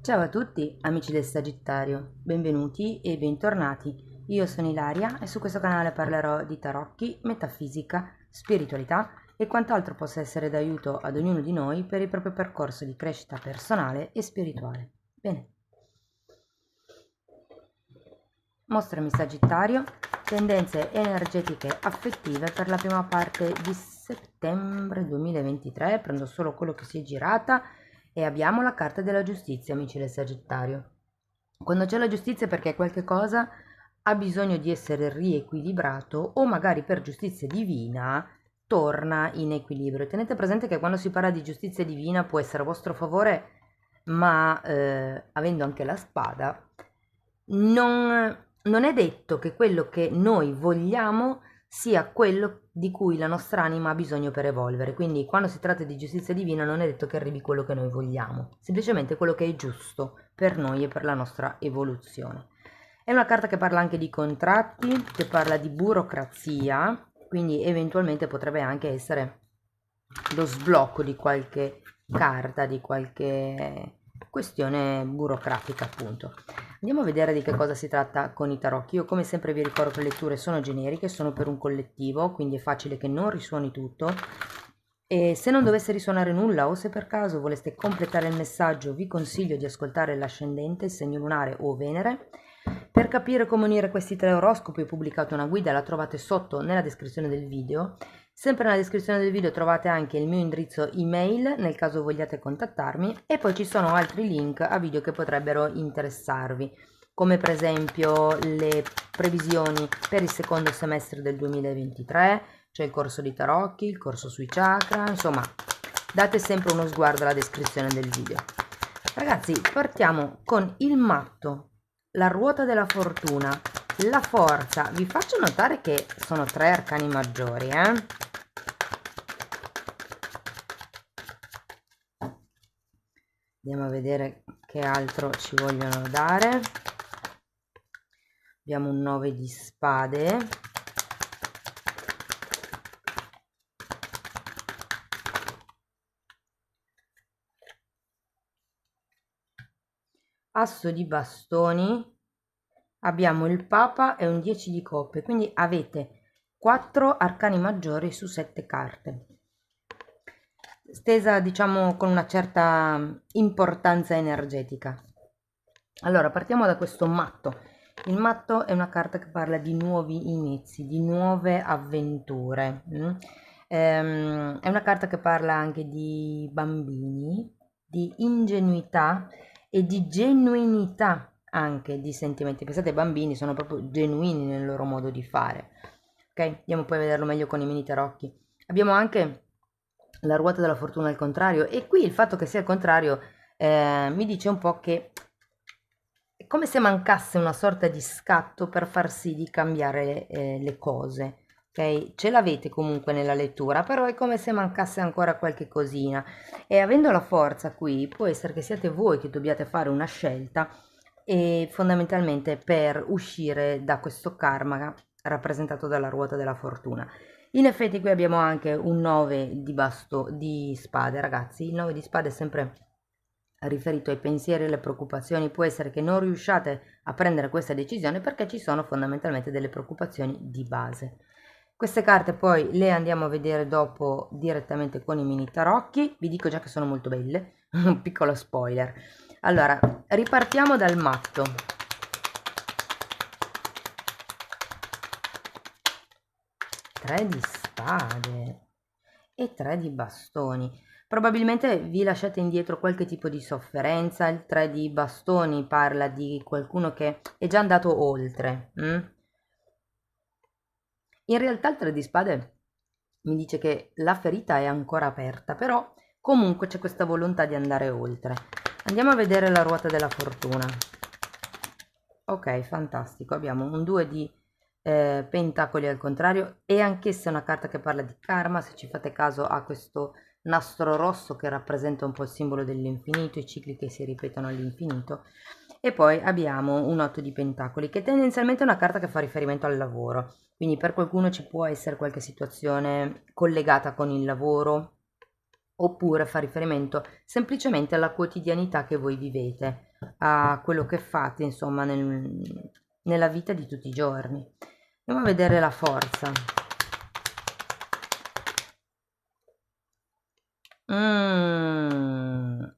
Ciao a tutti amici del Sagittario, benvenuti e bentornati. Io sono Ilaria e su questo canale parlerò di tarocchi, metafisica, spiritualità e quant'altro possa essere d'aiuto ad ognuno di noi per il proprio percorso di crescita personale e spirituale. Bene. Mostrami Sagittario, tendenze energetiche affettive per la prima parte di settembre 2023. Prendo solo quello che si è girata e abbiamo la carta della giustizia, amici del Sagittario. Quando c'è la giustizia è perché qualche cosa ha bisogno di essere riequilibrato o magari per giustizia divina torna in equilibrio. Tenete presente che quando si parla di giustizia divina può essere a vostro favore, ma avendo anche la spada, non è detto che quello che noi vogliamo sia quello di cui la nostra anima ha bisogno per evolvere. Quindi quando si tratta di giustizia divina non è detto che arrivi quello che noi vogliamo, semplicemente quello che è giusto per noi e per la nostra evoluzione. È una carta che parla anche di contratti, che parla di burocrazia, quindi eventualmente potrebbe anche essere lo sblocco di qualche carta, di qualche questione burocratica, appunto. Andiamo a vedere di che cosa si tratta con i tarocchi. Io come sempre vi ricordo che le letture sono generiche, sono per un collettivo, quindi è facile che non risuoni tutto. E se non dovesse risuonare nulla o se per caso voleste completare il messaggio, vi consiglio di ascoltare l'ascendente, il segno lunare o Venere. Per capire come unire questi tre oroscopi ho pubblicato una guida, la trovate sotto nella descrizione del video. Sempre nella descrizione del video trovate anche il mio indirizzo email nel caso vogliate contattarmi e poi ci sono altri link a video che potrebbero interessarvi, come per esempio le previsioni per il secondo semestre del 2023, c'è il corso di tarocchi, il corso sui chakra, insomma date sempre uno sguardo alla descrizione del video. Ragazzi, partiamo con il matto, la ruota della fortuna, la forza. Vi faccio notare che sono tre arcani maggiori, Andiamo a vedere che altro ci vogliono dare. Abbiamo un 9 di spade. Asso di bastoni. Abbiamo il Papa e un 10 di coppe, quindi avete 4 arcani maggiori su 7 carte. Stesa, diciamo, con una certa importanza energetica. Allora, partiamo da questo matto. Il matto è una carta che parla di nuovi inizi, di nuove avventure. È una carta che parla anche di bambini, di ingenuità e di genuinità anche di sentimenti. Pensate, i bambini sono proprio genuini nel loro modo di fare. Ok, andiamo poi a vederlo meglio con i mini tarocchi. Abbiamo anche la ruota della fortuna al contrario e qui il fatto che sia al contrario mi dice un po' che è come se mancasse una sorta di scatto per far sì di cambiare le cose. Ok, ce l'avete comunque nella lettura, però è come se mancasse ancora qualche cosina. E avendo la forza qui, può essere che siate voi che dobbiate fare una scelta e fondamentalmente per uscire da questo karma rappresentato dalla ruota della fortuna. In effetti qui abbiamo anche un 9 di spade, ragazzi. Il 9 di spade è sempre riferito ai pensieri e alle preoccupazioni. Può essere che non riusciate a prendere questa decisione perché ci sono fondamentalmente delle preoccupazioni di base. Queste carte poi le andiamo a vedere dopo direttamente con i mini tarocchi. Vi dico già che sono molto belle, un piccolo spoiler. Allora, ripartiamo dal matto. Tre di spade e 3 di bastoni. Probabilmente vi lasciate indietro qualche tipo di sofferenza. Il 3 di bastoni parla di qualcuno che è già andato oltre. In realtà il 3 di spade mi dice che la ferita è ancora aperta, però comunque c'è questa volontà di andare oltre. Andiamo a vedere la ruota della fortuna. Ok, fantastico. Abbiamo un 2 di pentacoli al contrario e anch'essa è una carta che parla di karma. Se ci fate caso ha questo nastro rosso che rappresenta un po' il simbolo dell'infinito, i cicli che si ripetono all'infinito. E poi abbiamo un 8 di pentacoli che tendenzialmente è una carta che fa riferimento al lavoro, quindi per qualcuno ci può essere qualche situazione collegata con il lavoro oppure fa riferimento semplicemente alla quotidianità che voi vivete, a quello che fate, insomma, nella vita di tutti i giorni. Andiamo a vedere la forza.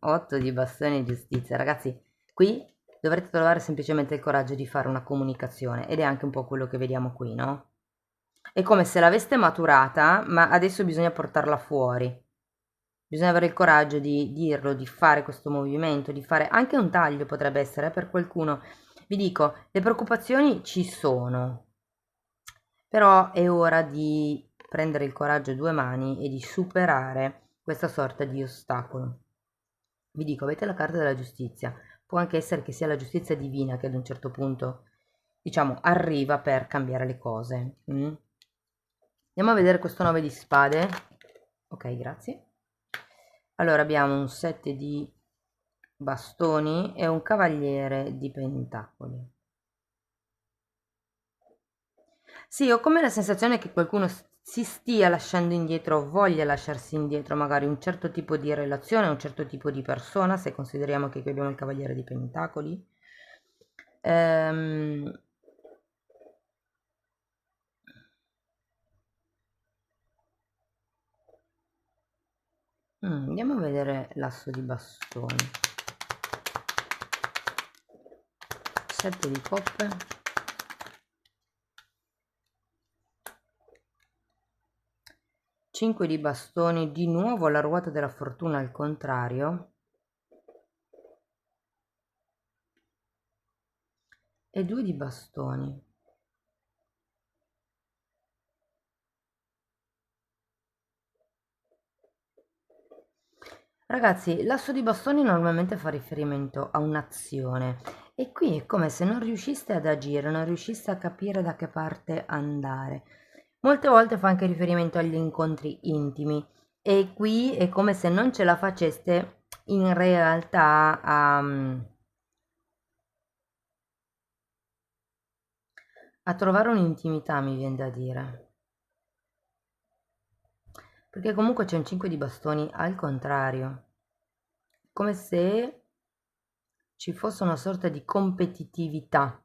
8 di bastoni di giustizia, ragazzi, qui dovrete trovare semplicemente il coraggio di fare una comunicazione ed è anche un po' quello che vediamo qui, no? È come se l'aveste maturata, ma adesso bisogna portarla fuori. Bisogna avere il coraggio di dirlo, di fare questo movimento, di fare anche un taglio potrebbe essere per qualcuno. Vi dico, le preoccupazioni ci sono, però è ora di prendere il coraggio a due mani e di superare questa sorta di ostacolo. Vi dico, avete la carta della giustizia, può anche essere che sia la giustizia divina che ad un certo punto, diciamo, arriva per cambiare le cose. Andiamo a vedere questo 9 di spade. Ok, grazie. Allora abbiamo un 7 di bastoni e un cavaliere di pentacoli. Sì, ho come la sensazione che qualcuno si stia lasciando indietro, voglia lasciarsi indietro magari un certo tipo di relazione, un certo tipo di persona, se consideriamo che qui abbiamo il cavaliere di pentacoli. Ehm, Andiamo a vedere l'asso di bastoni. 7 di coppe. 5 di bastoni, di nuovo la ruota della fortuna al contrario. E 2 di bastoni. Ragazzi, l'asso di bastoni normalmente fa riferimento a un'azione e qui è come se non riusciste ad agire, non riusciste a capire da che parte andare. Molte volte fa anche riferimento agli incontri intimi e qui è come se non ce la faceste in realtà a trovare un'intimità, mi viene da dire. Perché comunque c'è un 5 di bastoni al contrario, come se ci fosse una sorta di competitività.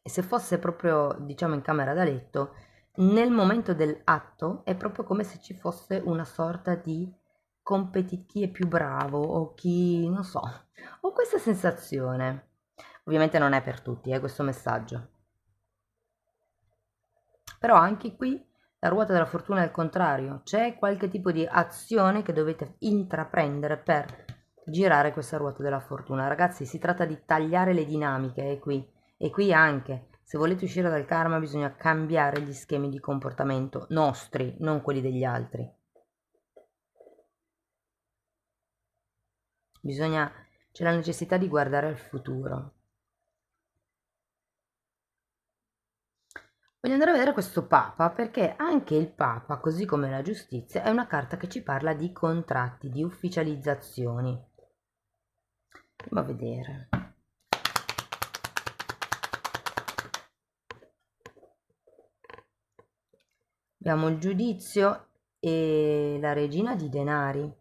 E se fosse proprio, diciamo, in camera da letto, nel momento dell'atto è proprio come se ci fosse una sorta di chi è più bravo o chi, non so, ho questa sensazione. Ovviamente non è per tutti, questo messaggio. Però anche qui la ruota della fortuna è al contrario, c'è qualche tipo di azione che dovete intraprendere per girare questa ruota della fortuna. Ragazzi, si tratta di tagliare le dinamiche, e qui anche, se volete uscire dal karma bisogna cambiare gli schemi di comportamento nostri, non quelli degli altri. C'è la necessità di guardare al futuro. Voglio andare a vedere questo Papa perché anche il Papa, così come la giustizia, è una carta che ci parla di contratti, di ufficializzazioni. Andiamo a vedere. Abbiamo il giudizio e la regina di denari.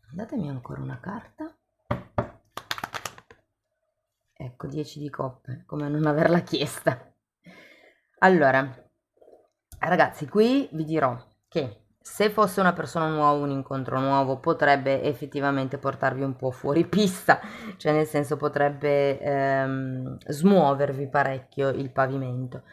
Datemi ancora una carta. Ecco, 10 di coppe, come non averla chiesta. Allora, ragazzi, qui vi dirò che se fosse una persona nuova, un incontro nuovo, potrebbe effettivamente portarvi un po' fuori pista, cioè nel senso potrebbe smuovervi parecchio il pavimento.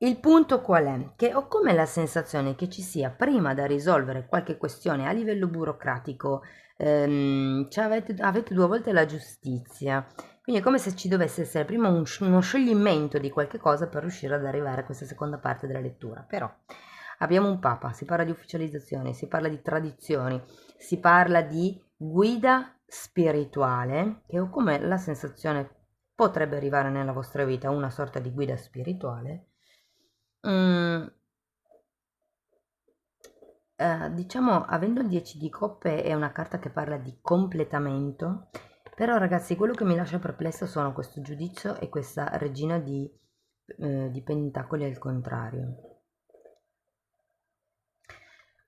Il punto qual è? Che ho come la sensazione che ci sia prima da risolvere qualche questione a livello burocratico, cioè avete due volte la giustizia, quindi è come se ci dovesse essere prima uno scioglimento di qualche cosa per riuscire ad arrivare a questa seconda parte della lettura. Però abbiamo un papa, si parla di ufficializzazione, si parla di tradizioni, si parla di guida spirituale, che ho come la sensazione potrebbe arrivare nella vostra vita una sorta di guida spirituale. Mm, diciamo, avendo il 10 di coppe è una carta che parla di completamento, Però ragazzi, quello che mi lascia perplesso sono questo giudizio e questa regina di pentacoli al contrario.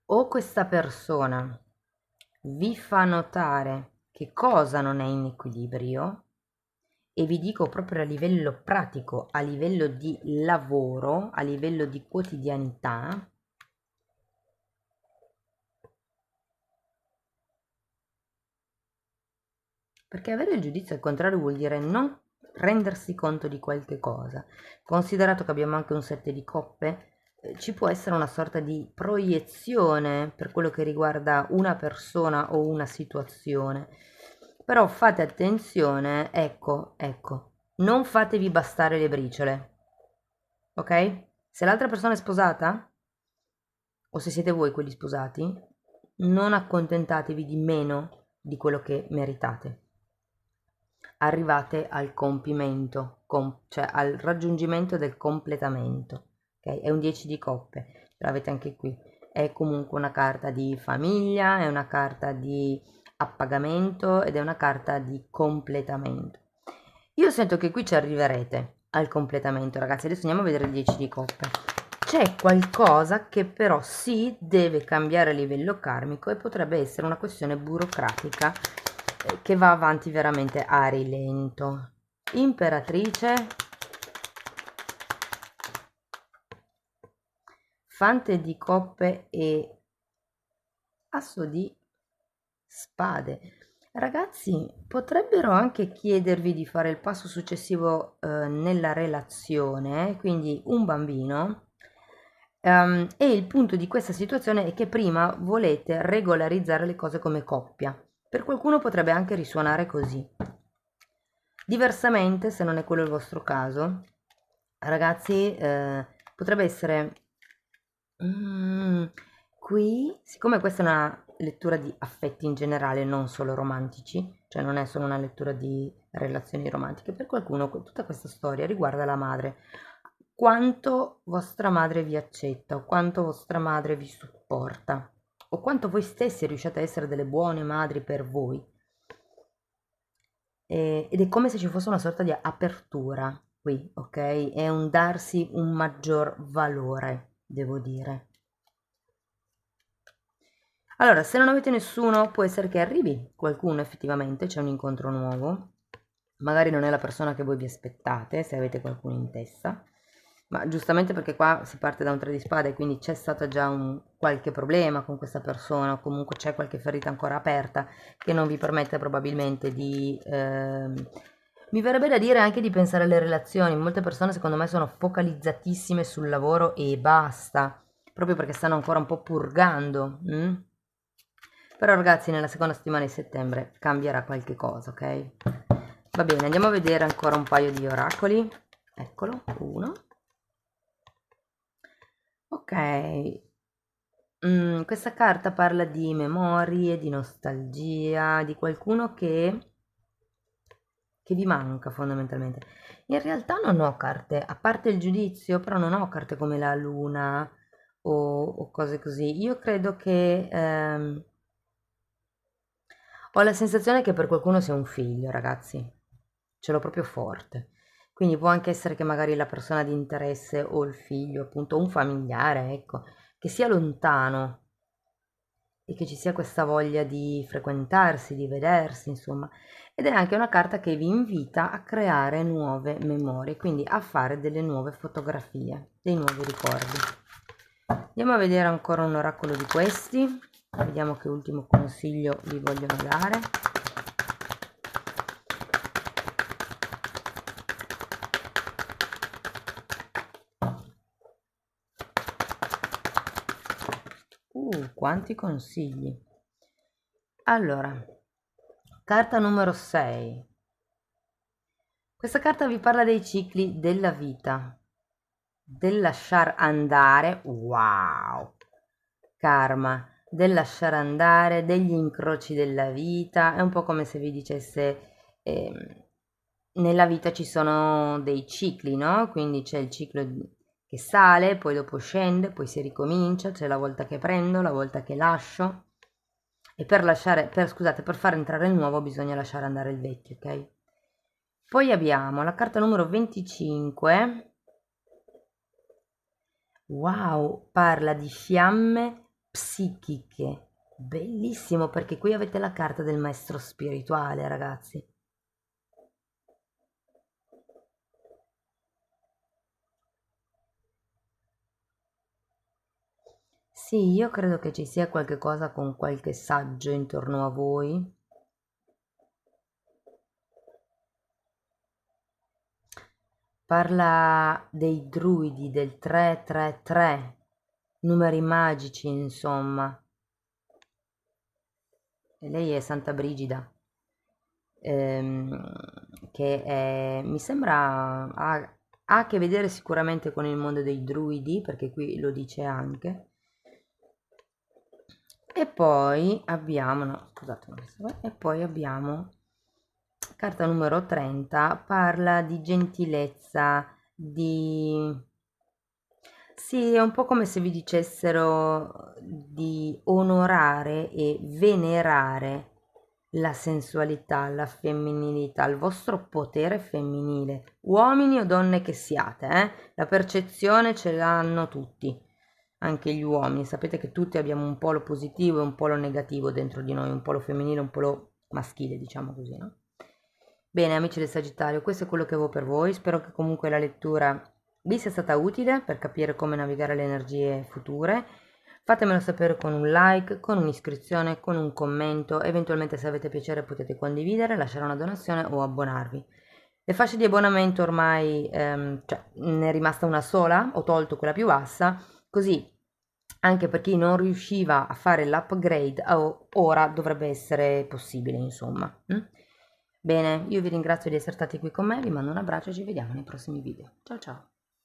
O questa persona vi fa notare che cosa non è in equilibrio, e vi dico proprio a livello pratico, a livello di lavoro, a livello di quotidianità, perché avere il giudizio al contrario vuol dire non rendersi conto di qualche cosa. Considerato che abbiamo anche un 7 di coppe, ci può essere una sorta di proiezione per quello che riguarda una persona o una situazione. Però fate attenzione, ecco, non fatevi bastare le briciole, ok? Se l'altra persona è sposata, o se siete voi quelli sposati, non accontentatevi di meno di quello che meritate. Arrivate al compimento, cioè al raggiungimento del completamento. Ok? È un 10 di coppe, ce l'avete anche qui. È comunque una carta di famiglia, è una carta di appagamento ed è una carta di completamento. Io sento che qui ci arriverete al completamento, ragazzi. Adesso andiamo a vedere il 10 di coppe. C'è qualcosa che però sì deve cambiare a livello karmico e potrebbe essere una questione burocratica che va avanti veramente a rilento. Imperatrice, fante di coppe e asso di spade. Ragazzi, potrebbero anche chiedervi di fare il passo successivo nella relazione, quindi un bambino. E il punto di questa situazione è che prima volete regolarizzare le cose come coppia. Per qualcuno potrebbe anche risuonare così. Diversamente, se non è quello il vostro caso, ragazzi, potrebbe essere qui, siccome questa è una lettura di affetti in generale, non solo romantici, cioè non è solo una lettura di relazioni romantiche, per qualcuno tutta questa storia riguarda la madre. Quanto vostra madre vi accetta, o quanto vostra madre vi supporta, o quanto voi stessi riusciate a essere delle buone madri per voi. Ed è come se ci fosse una sorta di apertura qui, ok? È un darsi un maggior valore, devo dire. Allora, se non avete nessuno, può essere che arrivi qualcuno effettivamente, c'è un incontro nuovo. Magari non è la persona che voi vi aspettate, se avete qualcuno in testa. Ma giustamente perché qua si parte da un 3 di spade, quindi c'è stato già qualche problema con questa persona, o comunque c'è qualche ferita ancora aperta che non vi permette probabilmente di... mi verrebbe da dire anche di pensare alle relazioni. Molte persone secondo me sono focalizzatissime sul lavoro e basta, proprio perché stanno ancora un po' purgando. Però ragazzi, nella seconda settimana di settembre cambierà qualche cosa, ok? Va bene, andiamo a vedere ancora un paio di oracoli. Eccolo, uno. Ok, questa carta parla di memorie, di nostalgia, di qualcuno che vi manca fondamentalmente. In realtà non ho carte, a parte il giudizio, però non ho carte come la luna o cose così. Io credo che ho la sensazione che per qualcuno sia un figlio, ragazzi. Ce l'ho proprio forte. Quindi può anche essere che magari la persona di interesse o il figlio, appunto, un familiare, ecco, che sia lontano e che ci sia questa voglia di frequentarsi, di vedersi, insomma. Ed è anche una carta che vi invita a creare nuove memorie, quindi a fare delle nuove fotografie, dei nuovi ricordi. Andiamo a vedere ancora un oracolo di questi, vediamo che ultimo consiglio vi vogliono dare. Quanti consigli. Allora, carta numero 6. Questa carta vi parla dei cicli della vita, del lasciar andare, wow, karma, del lasciare andare, degli incroci della vita. È un po' come se vi dicesse, nella vita ci sono dei cicli, no? Quindi c'è il ciclo che sale, poi dopo scende, poi si ricomincia, c'è la volta che prendo, la volta che lascio. E scusate, per far entrare il nuovo bisogna lasciare andare il vecchio, ok? Poi abbiamo la carta numero 25. Wow, parla di fiamme psichiche. Bellissimo, perché qui avete la carta del maestro spirituale, ragazzi. Sì, io credo che ci sia qualche cosa con qualche saggio intorno a voi. Parla dei druidi del 333, numeri magici, insomma. E lei è Santa Brigida, ehm, mi sembra ha a che vedere sicuramente con il mondo dei druidi, perché qui lo dice anche. E poi abbiamo, no, scusate, e poi abbiamo carta numero 30, parla di gentilezza, di... Sì, è un po' come se vi dicessero di onorare e venerare la sensualità, la femminilità, il vostro potere femminile, uomini o donne che siate, La percezione ce l'hanno tutti, anche gli uomini. Sapete che tutti abbiamo un polo positivo e un polo negativo dentro di noi, un polo femminile e un polo maschile, diciamo così, no? Bene, amici del Sagittario, questo è quello che avevo per voi. Spero che comunque la lettura vi sia stata utile per capire come navigare le energie future. Fatemelo sapere con un like, con un'iscrizione, con un commento. Eventualmente, se avete piacere, potete condividere, lasciare una donazione o abbonarvi. Le fasce di abbonamento ormai, cioè, ne è rimasta una sola, ho tolto quella più bassa, così anche per chi non riusciva a fare l'upgrade, ora dovrebbe essere possibile, insomma. Bene, io vi ringrazio di essere stati qui con me, vi mando un abbraccio e ci vediamo nei prossimi video. Ciao ciao!